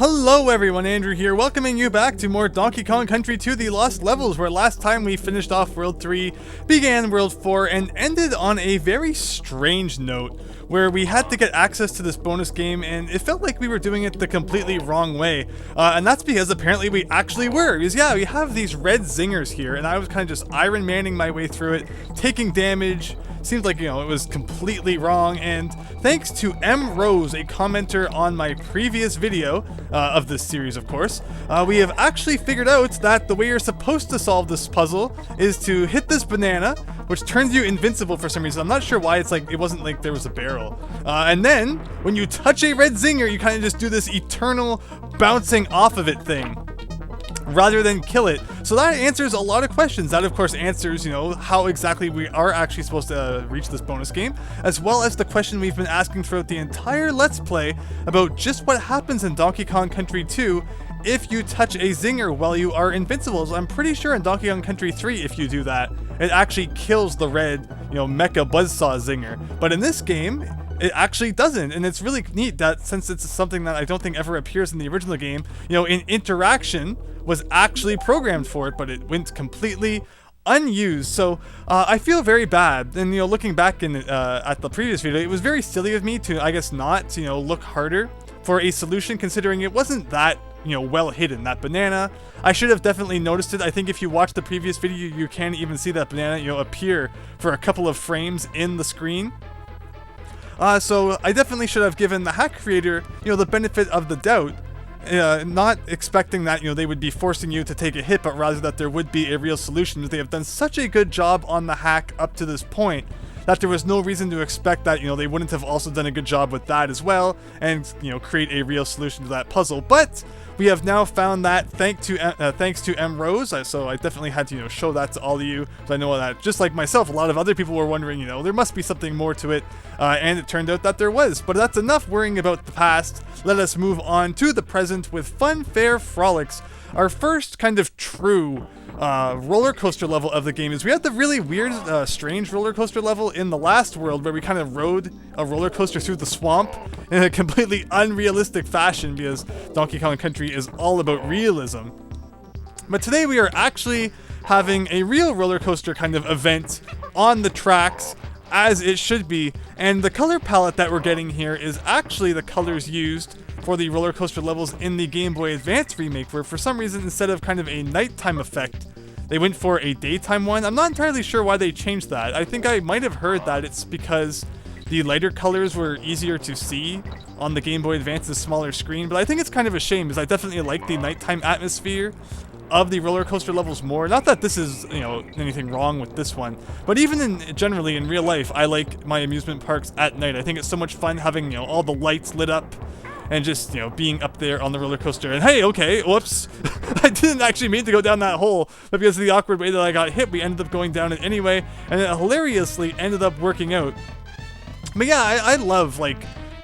Hello everyone, Andrew here, welcoming you back to more Donkey Kong Country 2 The Lost Levels, where last time we finished off World 3, began World 4, and ended on a very strange note, where we had to get access to this bonus game, and it felt like we were doing it the completely wrong way. And that's because apparently we actually were, because yeah, we have these red zingers here, and I was kind of just Iron Manning my way through it, taking damage. Seemed like, it was completely wrong, and thanks to M. Rose, a commenter on my previous video of this series, of course, we have actually figured out that the way you're supposed to solve this puzzle is to hit this banana, which turns you invincible for some reason. I'm not sure why. It wasn't like there was a barrel. And then, when you touch a red zinger, you kind of just do this eternal bouncing off of it thing, rather than kill it. So that answers a lot of questions. That of course answers, how exactly we are actually supposed to reach this bonus game, as well as the question we've been asking throughout the entire Let's Play about just what happens in Donkey Kong Country 2 if you touch a zinger while you are invincible. So I'm pretty sure in Donkey Kong Country 3, if you do that, it actually kills the red, mecha buzzsaw zinger. But in this game, it actually doesn't, and it's really neat that since it's something that I don't think ever appears in the original game, in Interaction was actually programmed for it, but it went completely unused. So I feel very bad, and looking back at the previous video, it was very silly of me to, I guess, not look harder for a solution, considering it wasn't that well hidden. That banana, I should have definitely noticed it. I think if you watch the previous video, you can even see that banana appear for a couple of frames in the screen. So I definitely should have given the hack creator, the benefit of the doubt, not expecting that, they would be forcing you to take a hit, but rather that there would be a real solution. They have done such a good job on the hack up to this point that there was no reason to expect that, they wouldn't have also done a good job with that as well, and, create a real solution to that puzzle. But we have now found that thanks to M. Rose, so I definitely had to, show that to all of you, because I know that, just like myself, a lot of other people were wondering, there must be something more to it, and it turned out that there was. But that's enough worrying about the past. Let us move on to the present with Funfair Frolics, our first kind of true roller coaster level of the game. Is we had the really weird, strange roller coaster level in the last world where we kind of rode a roller coaster through the swamp in a completely unrealistic fashion, because Donkey Kong Country is all about realism. But today we are actually having a real roller coaster kind of event on the tracks, as it should be, and the color palette that we're getting here is actually the colors used for the roller coaster levels in the Game Boy Advance remake, where for some reason, instead of kind of a nighttime effect, they went for a daytime one. I'm not entirely sure why they changed that. I think I might have heard that it's because the lighter colors were easier to see on the Game Boy Advance's smaller screen, but I think it's kind of a shame, because I definitely like the nighttime atmosphere of the roller coaster levels more. Not that this is, anything wrong with this one, but even generally in real life, I like my amusement parks at night. I think it's so much fun having, all the lights lit up, and just, being up there on the roller coaster. And hey, okay, whoops, I didn't actually mean to go down that hole, but because of the awkward way that I got hit, we ended up going down it anyway, and it hilariously ended up working out. But yeah, I love,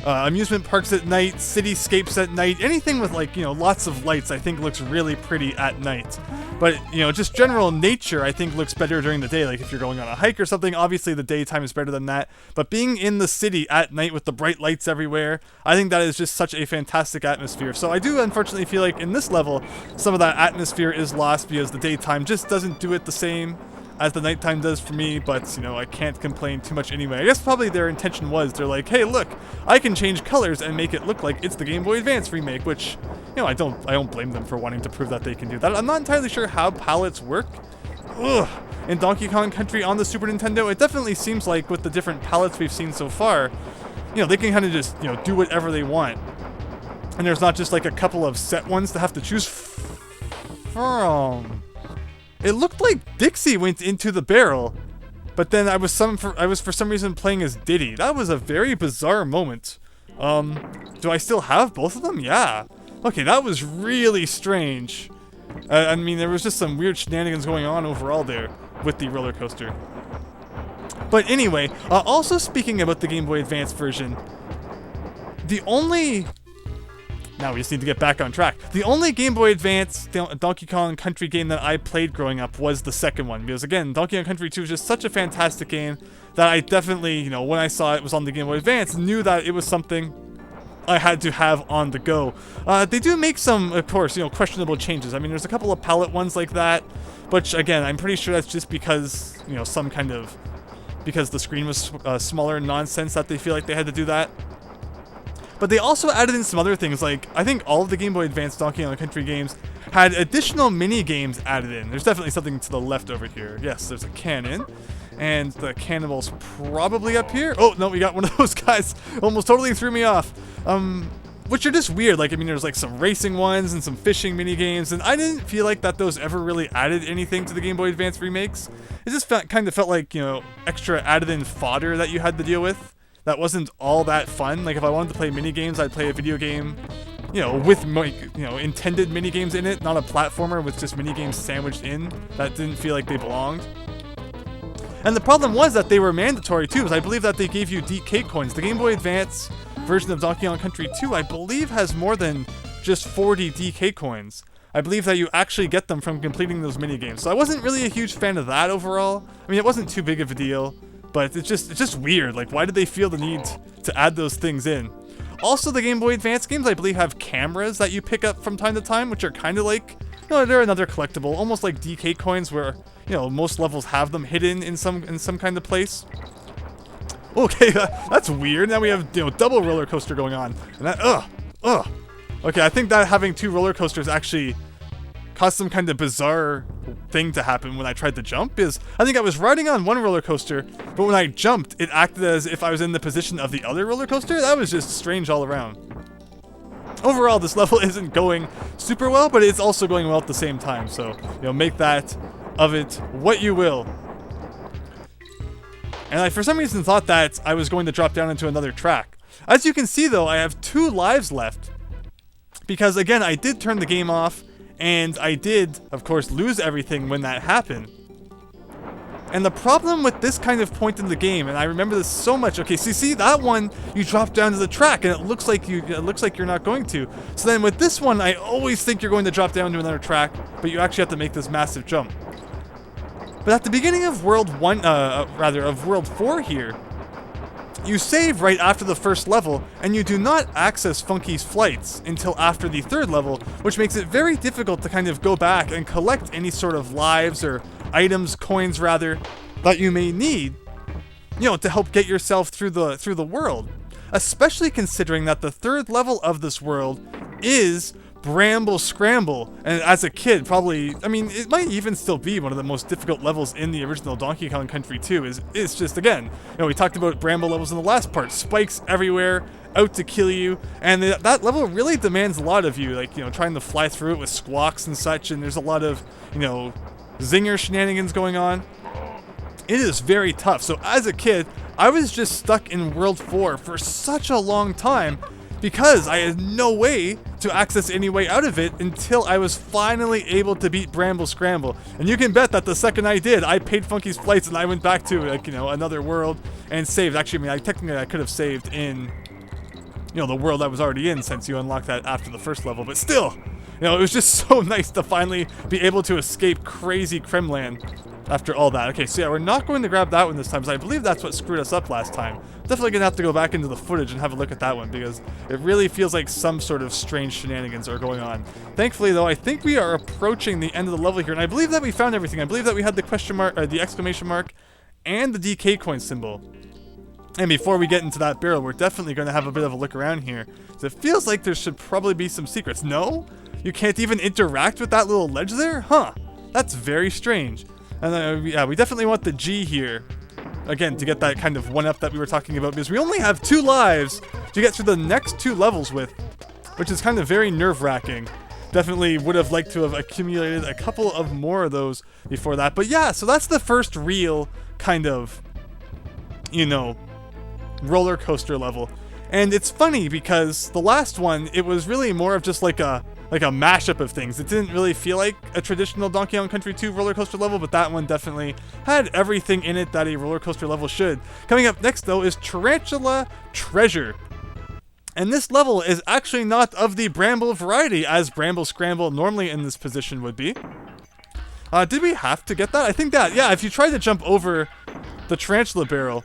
amusement parks at night, cityscapes at night, anything with, lots of lights I think looks really pretty at night. But, just general nature I think looks better during the day, like if you're going on a hike or something. Obviously the daytime is better than that, but being in the city at night with the bright lights everywhere, I think that is just such a fantastic atmosphere. So I do unfortunately feel like in this level, some of that atmosphere is lost because the daytime just doesn't do it the same as the nighttime does for me, but, I can't complain too much anyway. I guess probably their intention was, they're like, hey, look, I can change colors and make it look like it's the Game Boy Advance remake, which, I don't blame them for wanting to prove that they can do that. I'm not entirely sure how palettes work. Ugh. In Donkey Kong Country on the Super Nintendo, it definitely seems like with the different palettes we've seen so far, they can kind of just, do whatever they want. And there's not just like a couple of set ones to have to choose from. It looked like Dixie went into the barrel, but then I was for some reason playing as Diddy. That was a very bizarre moment. Do I still have both of them? Yeah. Okay, that was really strange. I mean, there was just some weird shenanigans going on overall there with the roller coaster. But anyway, also speaking about the Game Boy Advance version, now we just need to get back on track. The only Game Boy Advance Donkey Kong Country game that I played growing up was the second one. Because again, Donkey Kong Country 2 is just such a fantastic game that I definitely, when I saw it was on the Game Boy Advance, knew that it was something I had to have on the go. They do make some, of course, questionable changes. I mean, there's a couple of palette ones like that, which, again, I'm pretty sure that's just because, some kind of, because the screen was smaller nonsense that they feel like they had to do that. But they also added in some other things, like, I think all of the Game Boy Advance Donkey Kong Country games had additional mini-games added in. There's definitely something to the left over here. Yes, there's a cannon. And the cannonball's probably up here. Oh, no, we got one of those guys. Almost totally threw me off. Which are just weird. Like, I mean, there's like some racing ones and some fishing mini games, and I didn't feel like that those ever really added anything to the Game Boy Advance remakes. It just kind of felt like, extra added in fodder that you had to deal with. That wasn't all that fun. Like, if I wanted to play mini games, I'd play a video game, with intended mini games in it, not a platformer with just mini games sandwiched in that didn't feel like they belonged. And the problem was that they were mandatory too, because I believe that they gave you DK coins. The Game Boy Advance version of Donkey Kong Country 2, I believe, has more than just 40 DK coins. I believe that you actually get them from completing those mini games. So I wasn't really a huge fan of that overall. I mean, it wasn't too big of a deal, but it's just weird. Like, why did they feel the need to add those things in? Also, the Game Boy Advance games, I believe, have cameras that you pick up from time to time, which are kind of like, they're another collectible, almost like DK coins, where most levels have them hidden in some kind of place. Okay, that's weird. Now we have double roller coaster going on, and that Okay, I think that having two roller coasters actually caused some kind of bizarre thing to happen when I tried to jump. Is I think I was riding on one roller coaster, but when I jumped, it acted as if I was in the position of the other roller coaster. That was just strange all around. Overall, this level isn't going super well, but it's also going well at the same time. So, make that of it what you will. And I, for some reason, thought that I was going to drop down into another track. As you can see, though, I have 2 lives left. Because, again, I did turn the game off, and I did, of course, lose everything when that happened. And the problem with this kind of point in the game, and I remember this so much. Okay, so you see that one, you drop down to the track, and it looks like you're not going to. So then with this one, I always think you're going to drop down to another track, but you actually have to make this massive jump. But at the beginning of World 4 here, you save right after the first level, and you do not access Funky's flights until after the 3rd level, which makes it very difficult to kind of go back and collect any sort of lives or items, coins rather, that you may need, to help get yourself through the world. Especially considering that the 3rd level of this world is Bramble Scramble, and as a kid, probably, I mean, it might even still be one of the most difficult levels in the original Donkey Kong Country 2. It's just, again, we talked about Bramble levels in the last part, spikes everywhere, out to kill you, and that level really demands a lot of you, like, trying to fly through it with squawks and such, and there's a lot of, zinger shenanigans going on. It is very tough. So as a kid, I was just stuck in World 4 for such a long time, because I had no way to access any way out of it until I was finally able to beat Bramble Scramble. And you can bet that the second I did, I paid Funky's flights and I went back to, another world and saved. Actually, I mean, technically I could have saved in, the world I was already in, since you unlocked that after the first level. But still, it was just so nice to finally be able to escape Krazy Kremland after all that. Okay, so yeah, we're not going to grab that one this time, because I believe that's what screwed us up last time. Definitely gonna have to go back into the footage and have a look at that one, because it really feels like some sort of strange shenanigans are going on. Thankfully, though, I think we are approaching the end of the level here, and I believe that we found everything. I believe that we had the question mark, or the exclamation mark, and the DK coin symbol. And before we get into that barrel, we're definitely going to have a bit of a look around here. So it feels like there should probably be some secrets. No? You can't even interact with that little ledge there? Huh. That's very strange. And yeah, we definitely want the G here. Again, to get that kind of one-up that we were talking about, because we only have 2 lives to get through the next 2 levels with, which is kind of very nerve-wracking. Definitely would have liked to have accumulated a couple of more of those before that. But yeah, so that's the first real kind of, roller coaster level. And it's funny because the last one, it was really more of just like a mashup of things. It didn't really feel like a traditional Donkey Kong Country 2 roller coaster level, but that one definitely had everything in it that a roller coaster level should. Coming up next, though, is Tarantula Treasure. And this level is actually not of the Bramble variety, as Bramble Scramble normally in this position would be. Did we have to get that? I think that, yeah, if you try to jump over the Tarantula barrel,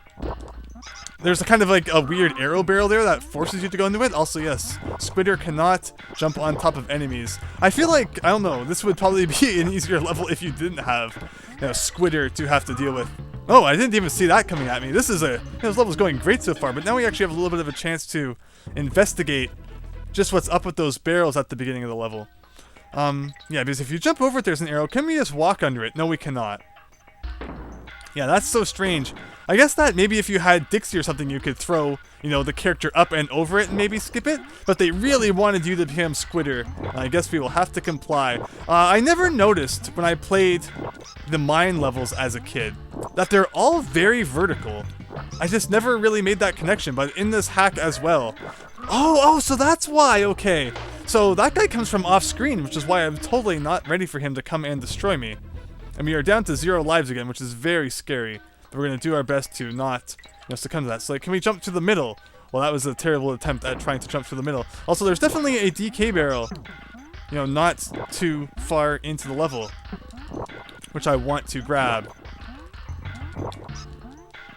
there's a kind of like a weird arrow barrel there that forces you to go into it. Also, yes, Squidder cannot jump on top of enemies. I feel like, I don't know, this would probably be an easier level if you didn't have, you know, Squidder to have to deal with. Oh, I didn't even see that coming at me. This is this level's going great so far, but now we actually have a little bit of a chance to investigate just what's up with those barrels at the beginning of the level. Yeah, because if you jump over it, there's an arrow. Can we just walk under it? No, we cannot. Yeah, that's so strange. I guess that maybe if you had Dixie or something, you could throw, you know, the character up and over it and maybe skip it. But they really wanted you to become Squidder. I guess we will have to comply. I never noticed when I played the mine levels as a kid that they're all very vertical. I just never really made that connection, but in this hack as well. Oh, so that's why, okay. So that guy comes from off screen, which is why I'm totally not ready for him to come and destroy me. And we are down to 0 lives again, which is very scary. But we're going to do our best to not, you know, succumb to that. So, like, can we jump to the middle? Well, that was a terrible attempt at trying to jump to the middle. Also, there's definitely a DK barrel, you know, not too far into the level, which I want to grab.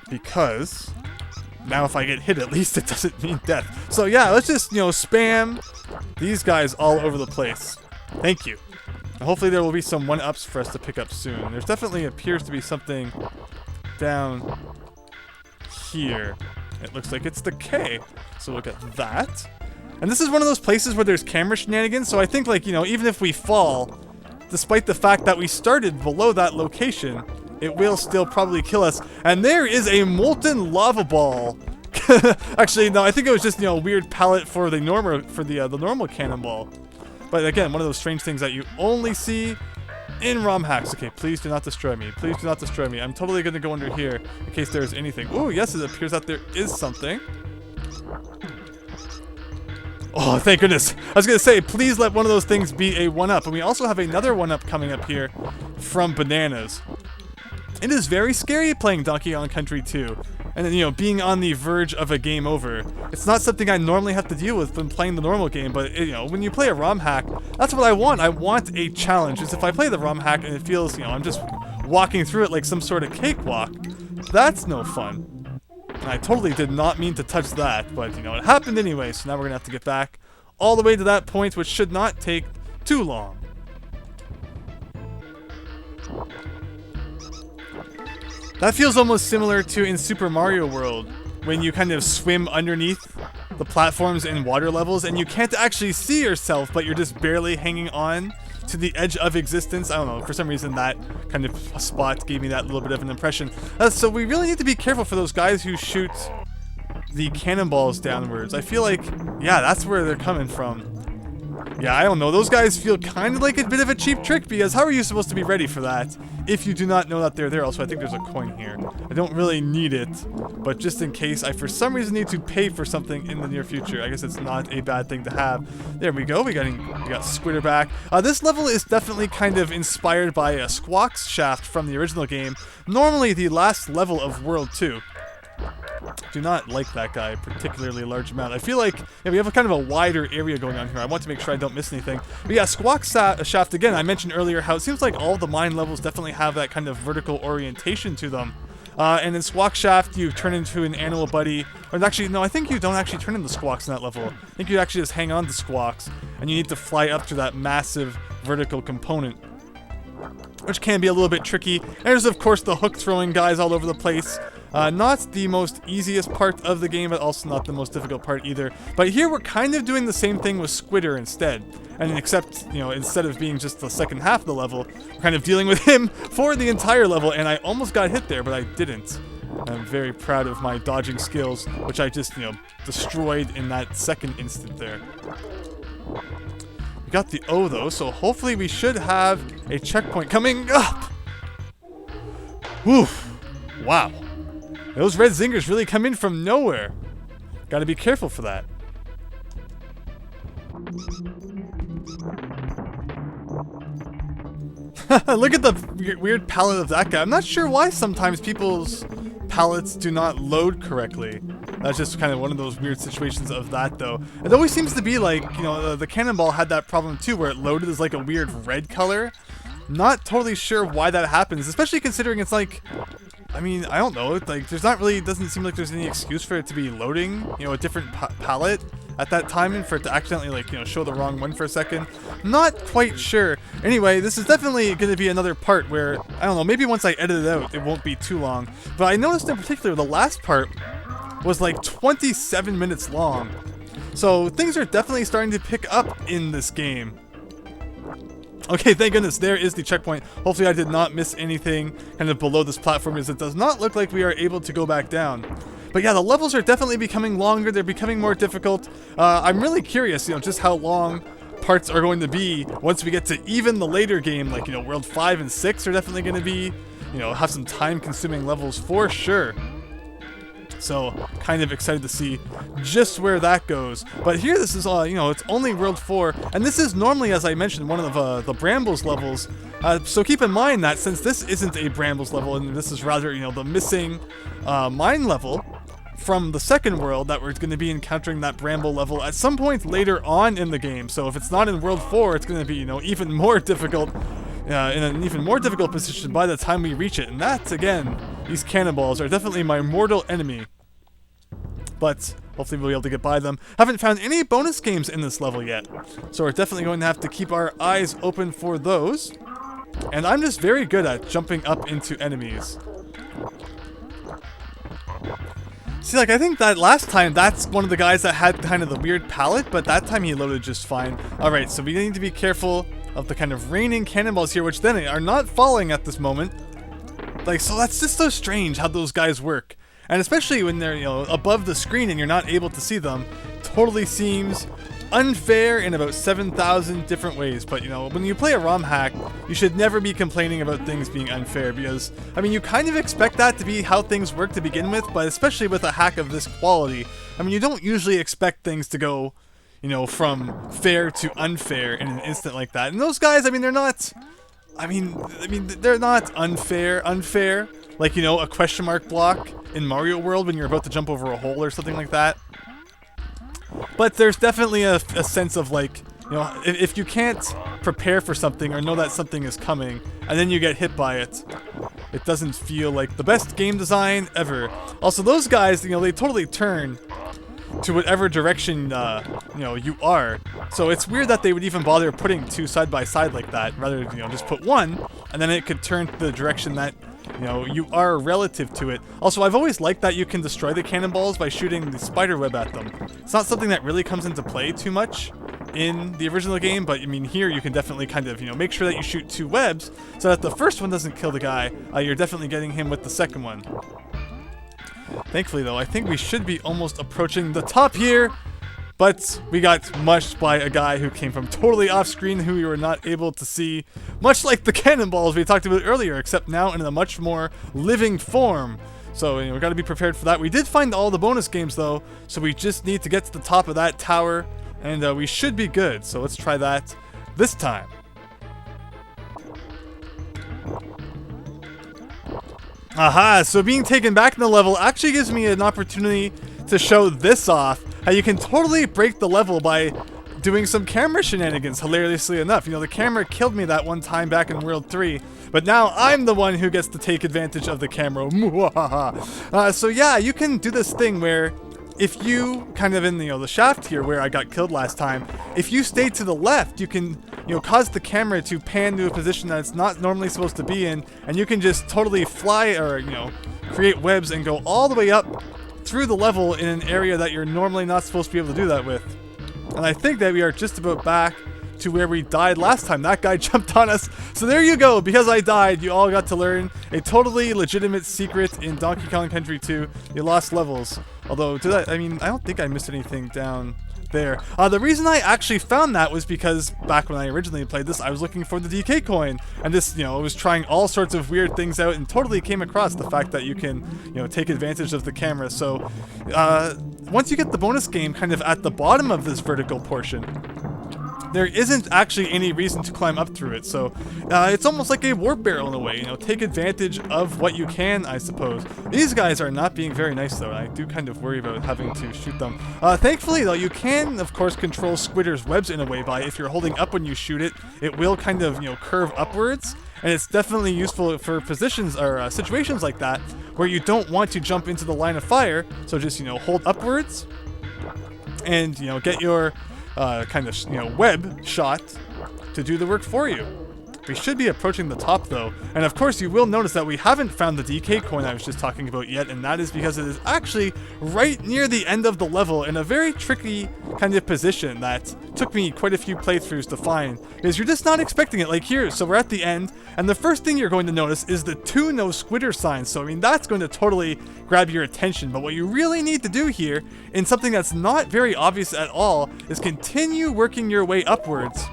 Because now if I get hit, at least it doesn't mean death. So, yeah, let's just, you know, spam these guys all over the place. Thank you. Hopefully there will be some 1-ups for us to pick up soon. There's definitely appears to be something down here. It looks like it's the K. So look at that. And this is one of those places where there's camera shenanigans, so I think, like, you know, even if we fall, despite the fact that we started below that location, it will still probably kill us. And there is a molten lava ball. Actually, no, I think it was just, you know, a weird palette for the normal cannonball. But again, one of those strange things that you only see in ROM hacks. Okay, please do not destroy me. Please do not destroy me. I'm totally going to go under here in case there's anything. Oh, yes, it appears that there is something. Oh, thank goodness. I was going to say, please let one of those things be a 1-up. And we also have another 1-up coming up here from Bananas. It is very scary playing Donkey Kong Country 2. And then, you know, being on the verge of a game over. It's not something I normally have to deal with when playing the normal game, but, you know, when you play a ROM hack, that's what I want. I want a challenge. Because if I play the ROM hack and it feels, you know, I'm just walking through it like some sort of cakewalk, that's no fun. And I totally did not mean to touch that, but, you know, it happened anyway, so now we're going to have to get back all the way to that point, which should not take too long. That feels almost similar to in Super Mario World, when you kind of swim underneath the platforms in water levels, and you can't actually see yourself, but you're just barely hanging on to the edge of existence. I don't know, for some reason that kind of spot gave me that little bit of an impression. So we really need to be careful for those guys who shoot the cannonballs downwards. I feel like, yeah, that's where they're coming from. Yeah, I don't know. Those guys feel kind of like a bit of a cheap trick, because how are you supposed to be ready for that if you do not know that they're there? Also, I think there's a coin here. I don't really need it, but just in case I for some reason need to pay for something in the near future, I guess it's not a bad thing to have. There we go. We got Squidder back. This level is definitely kind of inspired by a Squawk's shaft from the original game. Normally the last level of World 2. Do not like that guy particularly a large amount. I feel like, yeah, we have a kind of a wider area going on here. I want to make sure I don't miss anything. But yeah, Squawk's shaft, again, I mentioned earlier how it seems like all the mine levels definitely have that kind of vertical orientation to them. And in Squawk Shaft, you turn into an animal buddy. Or actually, no, I think you don't actually turn into Squawks in that level. I think you actually just hang on to Squawks, and you need to fly up to that massive vertical component, which can be a little bit tricky. And there's, of course, the hook throwing guys all over the place. Not the most easiest part of the game, but also not the most difficult part either. But here we're kind of doing the same thing with Squidder instead. And except, you know, instead of being just the second half of the level, we're kind of dealing with him for the entire level. And I almost got hit there, but I didn't. I'm very proud of my dodging skills, which I just, you know, destroyed in that second instant there. We got the O though, so hopefully we should have a checkpoint coming up. Woof. Wow. Those red zingers really come in from nowhere. Gotta be careful for that. Look at the weird palette of that guy. I'm not sure why sometimes people's palettes do not load correctly. That's just kind of one of those weird situations of that, though. It always seems to be like, you know, the cannonball had that problem too, where it loaded as like a weird red color. Not totally sure why that happens, especially considering it's like, I mean, I don't know. Like, there's not really, doesn't seem like there's any excuse for it to be loading, you know, a different palette at that time and for it to accidentally, like, you know, show the wrong one for a second. Not quite sure. Anyway, this is definitely going to be another part where, I don't know, maybe once I edit it out, it won't be too long. But I noticed in particular, the last part was like 27 minutes long. So things are definitely starting to pick up in this game. Okay, thank goodness, there is the checkpoint. Hopefully I did not miss anything kind of below this platform, as it does not look like we are able to go back down. But yeah, the levels are definitely becoming longer, they're becoming more difficult. I'm really curious, you know, just how long parts are going to be once we get to even the later game, like, you know, World 5 and 6 are definitely going to be, you know, have some time-consuming levels for sure. So, kind of excited to see just where that goes. But here, this is, you know, it's only World 4, and this is normally, as I mentioned, one of the Brambles levels. So keep in mind that since this isn't a Brambles level, and this is rather, you know, the missing mine level from the second world, that we're going to be encountering that Bramble level at some point later on in the game. So if it's not in World 4, it's going to be, you know, even more difficult. In an even more difficult position by the time we reach it. And that, again, these cannonballs are definitely my mortal enemy. But hopefully we'll be able to get by them. Haven't found any bonus games in this level yet. So we're definitely going to have to keep our eyes open for those. And I'm just very good at jumping up into enemies. See, like, I think that last time, that's one of the guys that had kind of the weird palette, but that time he loaded just fine. Alright, so we need to be careful of the kind of raining cannonballs here, which then are not falling at this moment. Like, so that's just so strange how those guys work. And especially when they're, you know, above the screen and you're not able to see them, totally seems unfair in about 7,000 different ways. But, you know, when you play a ROM hack, you should never be complaining about things being unfair because, I mean, you kind of expect that to be how things work to begin with, but especially with a hack of this quality, I mean, you don't usually expect things to go, you know, from fair to unfair in an instant like that. And those guys, I mean, they're not, I mean, they're not unfair, like, you know, a question mark block in Mario World when you're about to jump over a hole or something like that. But there's definitely a sense of, like, you know, if you can't prepare for something or know that something is coming and then you get hit by it, it doesn't feel like the best game design ever. Also, those guys, you know, they totally turn to whatever direction, you know, you are. So it's weird that they would even bother putting two side by side like that, rather, you know, just put one, and then it could turn to the direction that, you know, you are relative to it. Also, I've always liked that you can destroy the cannonballs by shooting the spider web at them. It's not something that really comes into play too much in the original game, but I mean, here you can definitely kind of, you know, make sure that you shoot two webs so that the first one doesn't kill the guy. You're definitely getting him with the second one. Thankfully, though, I think we should be almost approaching the top here, but we got mushed by a guy who came from totally off screen, who we were not able to see, much like the cannonballs we talked about earlier, except now in a much more living form. So, you know, we got to be prepared for that. We did find all the bonus games, though, so we just need to get to the top of that tower, and we should be good. So let's try that this time. Aha, so being taken back in the level actually gives me an opportunity to show this off. How you can totally break the level by doing some camera shenanigans, hilariously enough. You know, the camera killed me that one time back in World 3, but now I'm the one who gets to take advantage of the camera. So yeah, you can do this thing where if you, kind of in, you know, the shaft here where I got killed last time, if you stay to the left, you can, you know, cause the camera to pan to a position that it's not normally supposed to be in, and you can just totally fly, or, you know, create webs and go all the way up through the level in an area that you're normally not supposed to be able to do that with. And I think that we are just about back to where we died last time. That guy jumped on us. So there you go. Because I died, you all got to learn a totally legitimate secret in Donkey Kong Country 2. You lost levels. Although, I mean, I don't think I missed anything down there. The reason I actually found that was because back when I originally played this, I was looking for the DK coin, and this, you know, I was trying all sorts of weird things out and totally came across the fact that you can, you know, take advantage of the camera. So once you get the bonus game kind of at the bottom of this vertical portion, there isn't actually any reason to climb up through it, so it's almost like a warp barrel in a way. You know, take advantage of what you can, I suppose. These guys are not being very nice, though. I do kind of worry about having to shoot them. Thankfully, though, you can, of course, control Squidder's webs in a way by, if you're holding up when you shoot it, it will kind of, you know, curve upwards, and it's definitely useful for positions or situations like that where you don't want to jump into the line of fire. So just, you know, hold upwards and, you know, get your kind of, you know, web shot to do the work for you. We should be approaching the top though, and of course you will notice that we haven't found the DK coin I was just talking about yet, and that is because it is actually right near the end of the level in a very tricky kind of position that took me quite a few playthroughs to find, because you're just not expecting it. Like here, so we're at the end, and the first thing you're going to notice is the 2 no squitter signs. So I mean, that's going to totally grab your attention, but what you really need to do here, in something that's not very obvious at all, is continue working your way upwards.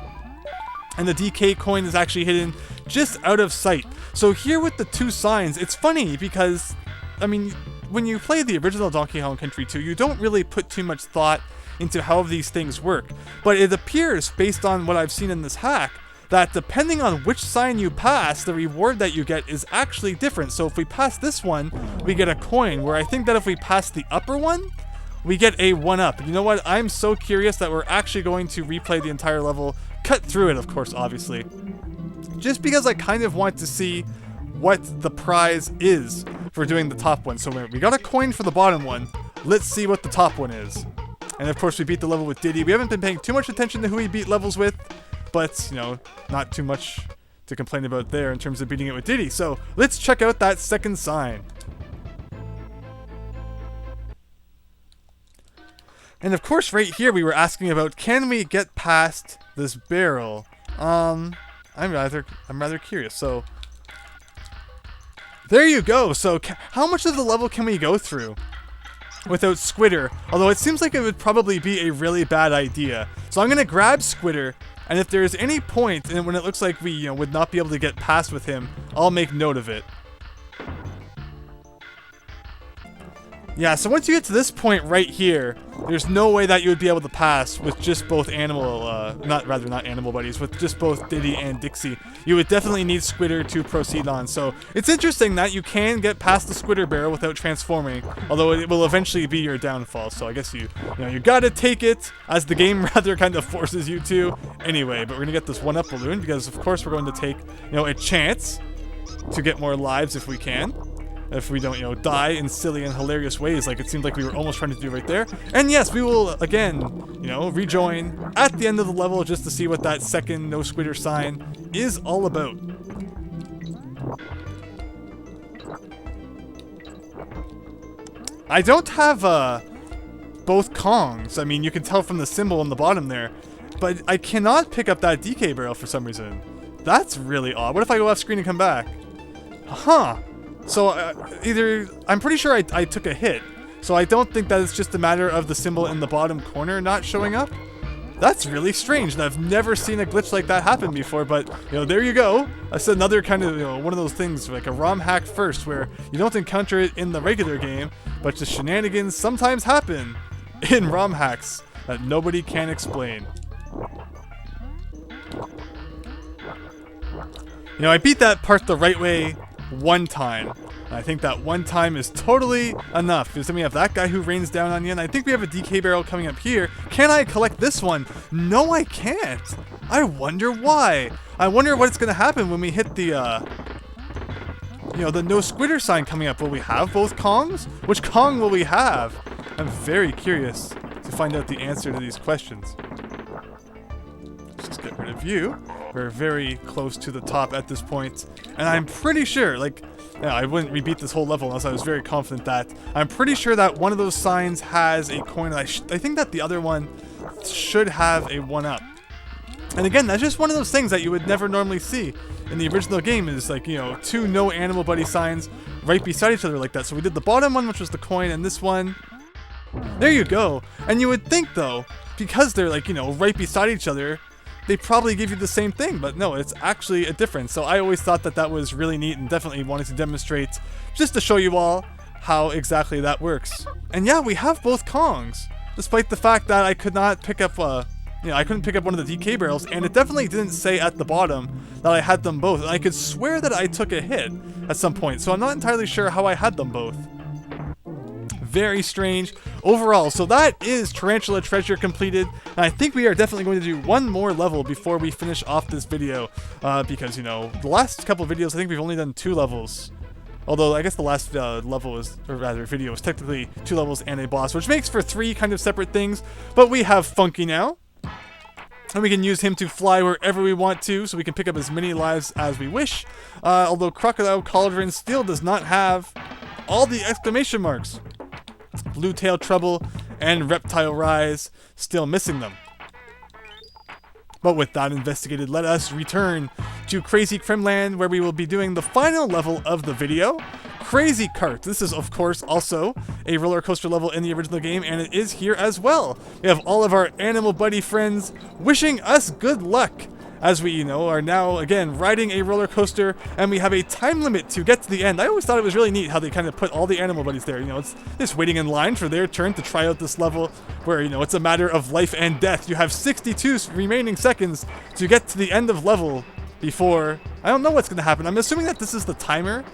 And the DK coin is actually hidden just out of sight. So here with the 2 signs, it's funny because, I mean, when you play the original Donkey Kong Country 2, you don't really put too much thought into how these things work. But it appears, based on what I've seen in this hack, that depending on which sign you pass, the reward that you get is actually different. So if we pass this one, we get a coin, where I think that if we pass the upper one, we get a 1-up. You know what? I'm so curious that we're actually going to replay the entire level, cut through it, of course, obviously, just because I kind of want to see what the prize is for doing the top one. So we got a coin for the bottom one. Let's see what the top one is. And of course, we beat the level with Diddy. We haven't been paying too much attention to who we beat levels with, but, you know, not too much to complain about there in terms of beating it with Diddy. So let's check out that second sign. And of course, right here, we were asking about, can we get past this barrel? I'm rather curious. So there you go. So how much of the level can we go through without Squitter? Although it seems like it would probably be a really bad idea. So I'm gonna grab Squitter, and if there is any point, and when it looks like we, you know, would not be able to get past with him, I'll make note of it. Yeah, so once you get to this point right here, there's no way that you would be able to pass with just both not animal buddies, with just both Diddy and Dixie. You would definitely need Squitter to proceed on. So it's interesting that you can get past the Squitter barrel without transforming, although it will eventually be your downfall. So I guess you gotta take it, as the game rather kind of forces you to. Anyway, but we're gonna get this 1-up balloon because of course we're going to take, you know, a chance to get more lives if we can. If we don't, you know, die in silly and hilarious ways like it seemed like we were almost trying to do right there. And yes, we will, again, you know, rejoin at the end of the level just to see what that second no squitter sign is all about. I don't have, both Kongs. I mean, you can tell from the symbol on the bottom there. But I cannot pick up that DK barrel for some reason. That's really odd. What if I go off screen and come back? Huh. So I'm pretty sure I took a hit, so I don't think that it's just a matter of the symbol in the bottom corner not showing up. That's really strange, and I've never seen a glitch like that happen before, but, you know, there you go. That's another kind of, you know, one of those things, like a ROM hack first, where you don't encounter it in the regular game, but the shenanigans sometimes happen in ROM hacks that nobody can explain. You know, I beat that part the right way one time. And I think that one time is totally enough. Because then we have that guy who rains down on you, and I think we have a DK barrel coming up here. Can I collect this one? No, I can't. I wonder why. I wonder what's going to happen when we hit the, you know, the no squitter sign coming up. Will we have both Kongs? Which Kong will we have? I'm very curious to find out the answer to these questions. Let's just get rid of you. We're very close to the top at this point, and I'm pretty sure, like, yeah, I wouldn't rebeat this whole level unless I was very confident that, I'm pretty sure that one of those signs has a coin. I think that the other one should have a 1-up. And again, that's just one of those things that you would never normally see in the original game, is like, you know, 2 no animal buddy signs right beside each other like that. So we did the bottom one, which was the coin, and this one, there you go. And you would think though, because they're like, you know, right beside each other, they probably give you the same thing, but no, it's actually a difference. So I always thought that that was really neat, and definitely wanted to demonstrate just to show you all how exactly that works. And yeah, we have both Kongs, despite the fact that I could not pick up, I couldn't pick up one of the DK barrels, and it definitely didn't say at the bottom that I had them both. And I could swear that I took a hit at some point, so I'm not entirely sure how I had them both. Very strange. overall. So that is Tarantula Treasure completed, and I think we are definitely going to do one more level before we finish off this video, because, you know, the last couple of videos, I think we've only done 2 levels. Although, I guess the last level was, or rather video, was technically 2 levels and a boss, which makes for 3 kind of separate things. But we have Funky now, and we can use him to fly wherever we want to, so we can pick up as many lives as we wish. Although Crocodile Cauldron still does not have all the exclamation marks. Blue Tail Trouble and Reptile Rise still missing them. But with that investigated, let us return to Krazy Kremland, where we will be doing the final level of the video, Krazy Kart. This is, of course, also a roller coaster level in the original game, and it is here as well. We have all of our animal buddy friends wishing us good luck, as we, you know, are now, again, riding a roller coaster, and we have a time limit to get to the end. I always thought it was really neat how they kind of put all the animal buddies there. You know, it's just waiting in line for their turn to try out this level, where, you know, it's a matter of life and death. You have 62 remaining seconds to get to the end of level before... I don't know what's going to happen. I'm assuming that this is the timer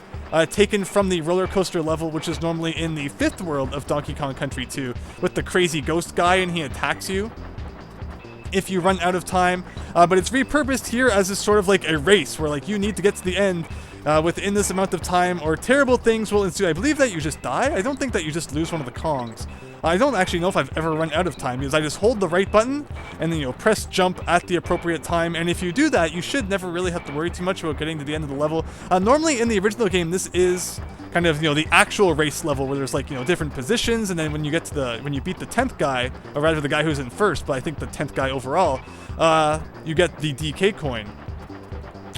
taken from the roller coaster level, which is normally in the 5th world of Donkey Kong Country 2, with the crazy ghost guy, and he attacks you if you run out of time, but it's repurposed here as a sort of like a race where, like, you need to get to the end within this amount of time or terrible things will ensue. I believe that you just die. I don't think that you just lose one of the Kongs. I don't actually know if I've ever run out of time, because I just hold the right button and then, you know, press jump at the appropriate time, and if you do that, you should never really have to worry too much about getting to the end of the level. Normally in the original game, this is kind of, you know, the actual race level where there's, like, you know, different positions, and then when you get to when you beat the 10th guy, or rather the guy who's in first, but I think the 10th guy overall, you get the DK coin.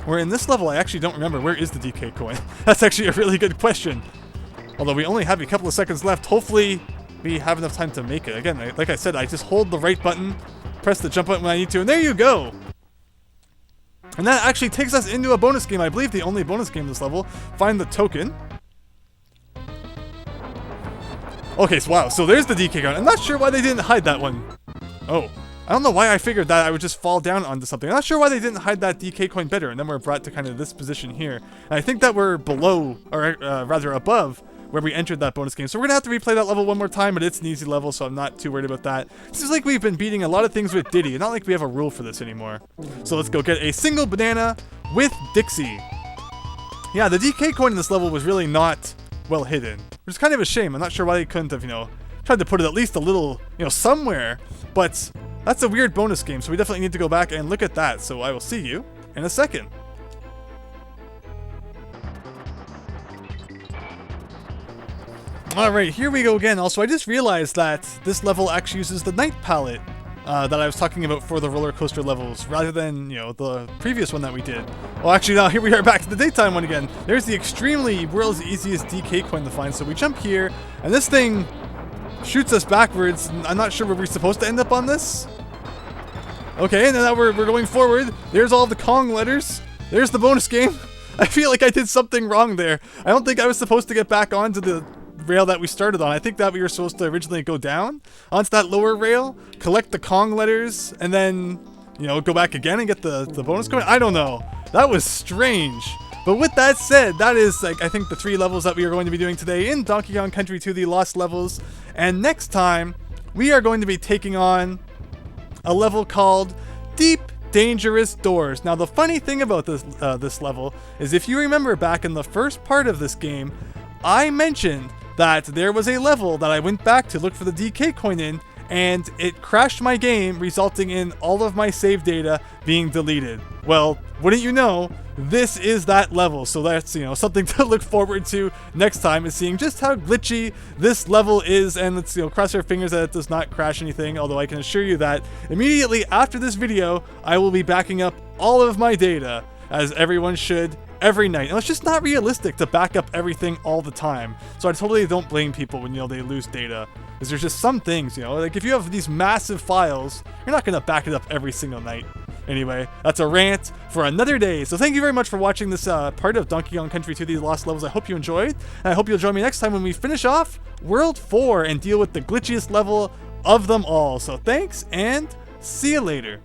Where in this level, I actually don't remember, where is the DK coin? That's actually a really good question. Although we only have a couple of seconds left, hopefully we have enough time to make it. Again, like I said, I just hold the right button, press the jump button when I need to, and there you go! And that actually takes us into a bonus game. I believe the only bonus game this level. Find the token. Okay, so wow, so there's the DK coin. I'm not sure why they didn't hide that one. Oh, I don't know why I figured that I would just fall down onto something. I'm not sure why they didn't hide that DK coin better, and then we're brought to kind of this position here. And I think that we're below, or rather above, where we entered that bonus game. So we're gonna have to replay that level one more time, but it's an easy level, so I'm not too worried about that. This is like we've been beating a lot of things with Diddy, not like we have a rule for this anymore. So let's go get a single banana with Dixie. Yeah, the DK coin in this level was really not well hidden, which is kind of a shame. I'm not sure why they couldn't have, you know, tried to put it at least a little, you know, somewhere, but that's a weird bonus game, so we definitely need to go back and look at that. So I will see you in a second. Alright, here we go again. Also, I just realized that this level actually uses the night palette that I was talking about for the roller coaster levels, rather than, you know, the previous one that we did. Well, actually, now here we are back to the daytime one again. There's the extremely world's easiest DK coin to find. So we jump here, and this thing shoots us backwards. I'm not sure where we're supposed to end up on this. Okay, and now we're going forward. There's all the Kong letters. There's the bonus game. I feel like I did something wrong there. I don't think I was supposed to get back onto the rail that we started on. I think that we were supposed to originally go down onto that lower rail, collect the Kong letters, and then, you know, go back again and get the bonus coin. I don't know. That was strange. But with that said, that is, like, I think the 3 levels that we are going to be doing today in Donkey Kong Country 2, the Lost Levels. And next time, we are going to be taking on a level called Deep Dangerous Doors. Now, the funny thing about this level is, if you remember back in the first part of this game, I mentioned that there was a level that I went back to look for the DK coin in, and it crashed my game, resulting in all of my save data being deleted. Well, wouldn't you know, this is that level, so that's, you know, something to look forward to next time, is seeing just how glitchy this level is, and let's, you know, cross our fingers that it does not crash anything, although I can assure you that immediately after this video, I will be backing up all of my data, as everyone should, every night. And it's just not realistic to back up everything all the time. So I totally don't blame people when, you know, they lose data. Because there's just some things, you know, like if you have these massive files, you're not going to back it up every single night. Anyway, that's a rant for another day. So thank you very much for watching this part of Donkey Kong Country 2, the Lost Levels. I hope you enjoyed. And I hope you'll join me next time when we finish off World 4 and deal with the glitchiest level of them all. So thanks, and see you later.